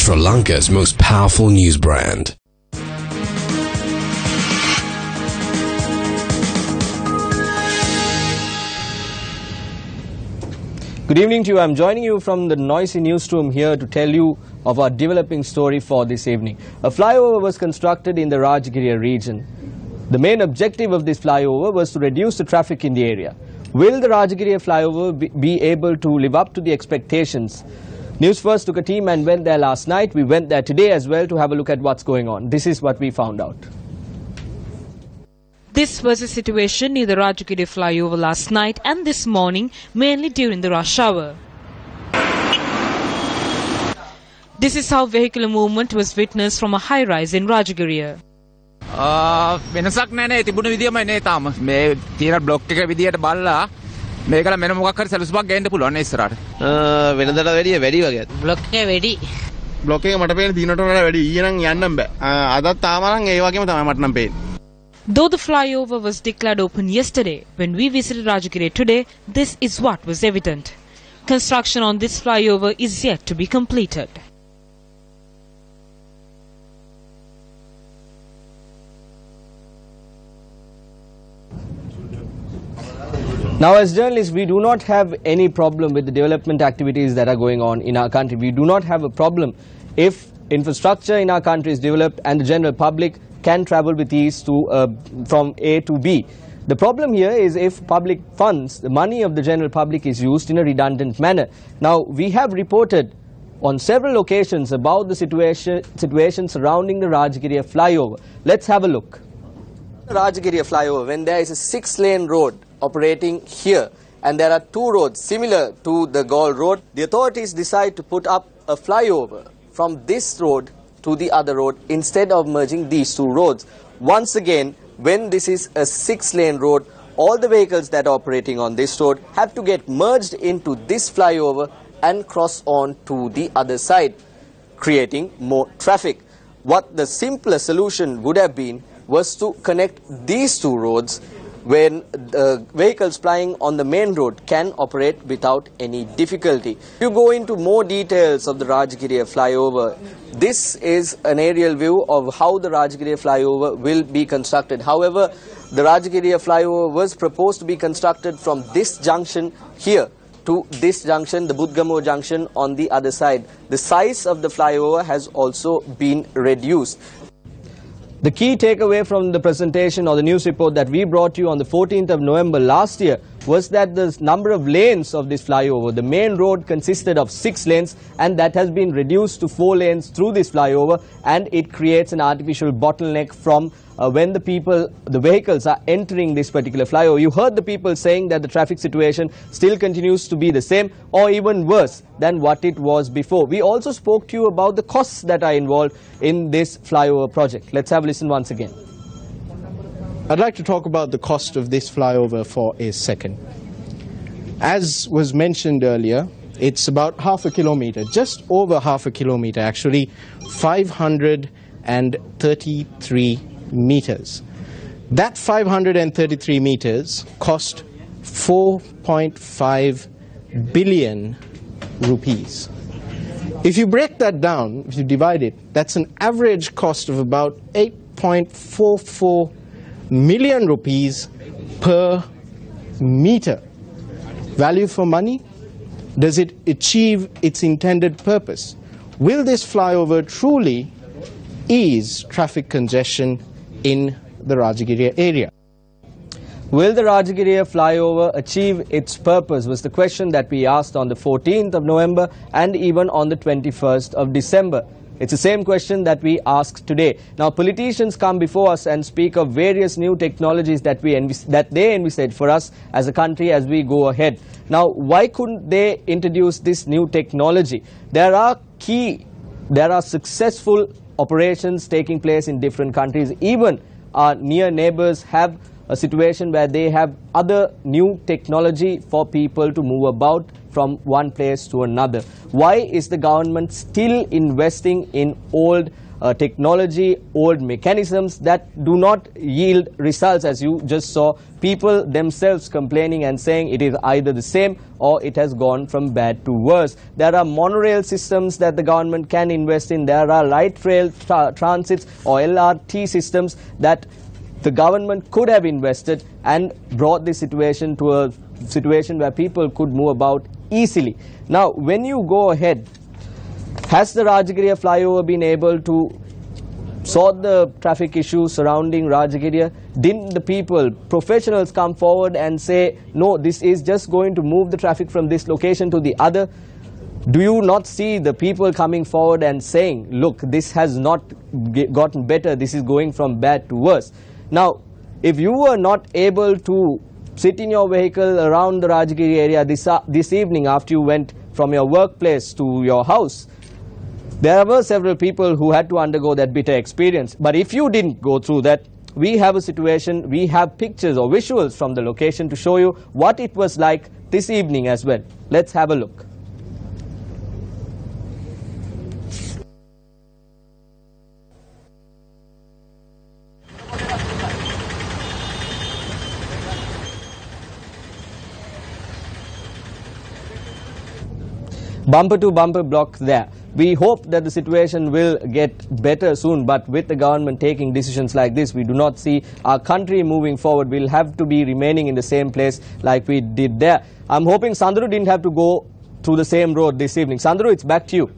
Sri Lanka's most powerful news brand. Good evening to you. I'm joining you from the noisy newsroom here to tell you of our developing story for this evening. A flyover was constructed in the Rajagiriya region. The main objective of this flyover was to reduce the traffic in the area. Will the Rajagiriya flyover be able to live up to the expectations? Newsfirst took a team and went there last night. We went there today as well to have a look at what's going on. This is what we found out. This was the situation near the Rajagiriya flyover last night and this morning, mainly during the rush hour. This is how vehicular movement was witnessed from a high-rise in Rajagiriya. වෙනසක් නැහැ නේ තිබුණ විදියමයි නේ තාම මේ තියෙන block එක විදියට බලලා මේකල මෙන්න මොකක් හරි සැලසුමක් ගේන්න පුළුවන් නේ ඉස්සරහට වෙනදට වැඩිය වැඩි වගේ බ්ලොක් එක වැඩි බ්ලොක් එක මට පේන දිනට වඩා වැඩි ඊයේ නම් යන්නම් බෑ අදත් තාම නම් ඒ වගේම තමයි මට නම් පේන්නේ. Though the flyover was declared open yesterday, when we visited Rajagiriya today, this is what was evident. Construction on this flyover is yet to be completed. Now, as journalists, we do not have any problem with the development activities that are going on in our country. We do not have a problem if infrastructure in our country is developed and the general public can travel with ease from A to B. The problem here is if public funds, the money of the general public is used in a redundant manner. Now, we have reported on several occasions about the situation surrounding the Rajagiriya flyover. Let's have a look. The Rajagiriya flyover, when there is a 6-lane road operating here and there are 2 roads similar to the Gaul road, the authorities decide to put up a flyover from this road to the other road instead of merging these 2 roads. Once again, when this is a 6-lane road, all the vehicles that are operating on this road have to get merged into this flyover and cross on to the other side, creating more traffic. What the simpler solution would have been was to connect these 2 roads when vehicles plying on the main road can operate without any difficulty. If you go into more details of the Rajagiriya flyover, this is an aerial view of how the Rajagiriya flyover will be constructed. However, the Rajagiriya flyover was proposed to be constructed from this junction here to this junction, the Budgamo junction on the other side. The size of the flyover has also been reduced. The key takeaway from the presentation or the news report that we brought you on the 14th of November last year was that the number of lanes of this flyover, the main road consisted of 6 lanes and that has been reduced to 4 lanes through this flyover, and it creates an artificial bottleneck from when the vehicles are entering this particular flyover. You heard the people saying that the traffic situation still continues to be the same or even worse than what it was before. We also spoke to you about the costs that are involved in this flyover project. Let's have a listen once again. I'd like to talk about the cost of this flyover for a second. As was mentioned earlier, it's about half a kilometer, just over half a kilometer actually, 533 meters. That 533 meters cost 4.5 billion rupees. If you break that down, if you divide it, that's an average cost of about 8.44 million rupees per meter. Value for money? Does it achieve its intended purpose? Will this flyover truly ease traffic congestion in the Rajagiriya area? Will the Rajagiriya flyover achieve its purpose was the question that we asked on the 14th of November and even on the 21st of December. It's the same question that we asked today. Now, politicians come before us and speak of various new technologies that they envisage for us as a country as we go ahead. Now, why couldn't they introduce this new technology? There are successful operations taking place in different countries. Even our near neighbors have a situation where they have other new technology for people to move about from one place to another. Why is the government still investing in old technology, old mechanisms that do not yield results, as you just saw. People themselves complaining and saying it is either the same or it has gone from bad to worse. There are monorail systems that the government can invest in. There are light rail transits or LRT systems that the government could have invested and brought the situation to a situation where people could move about easily. Now, when you go ahead, has the Rajagiriya flyover been able to sort the traffic issues surrounding Rajagiriya? Didn't the people, professionals, come forward and say, no, this is just going to move the traffic from this location to the other? Do you not see the people coming forward and saying, look, this has not gotten better, this is going from bad to worse? Now, if you were not able to sit in your vehicle around the Rajagiriya area this evening after you went from your workplace to your house, there were several people who had to undergo that bitter experience. But if you didn't go through that, we have a situation, we have pictures or visuals from the location to show you what it was like this evening as well. Let's have a look. Bumper to bumper block there. We hope that the situation will get better soon, but with the government taking decisions like this, we do not see our country moving forward. We'll have to be remaining in the same place like we did there. I'm hoping Sandru didn't have to go through the same road this evening. Sandru, it's back to you.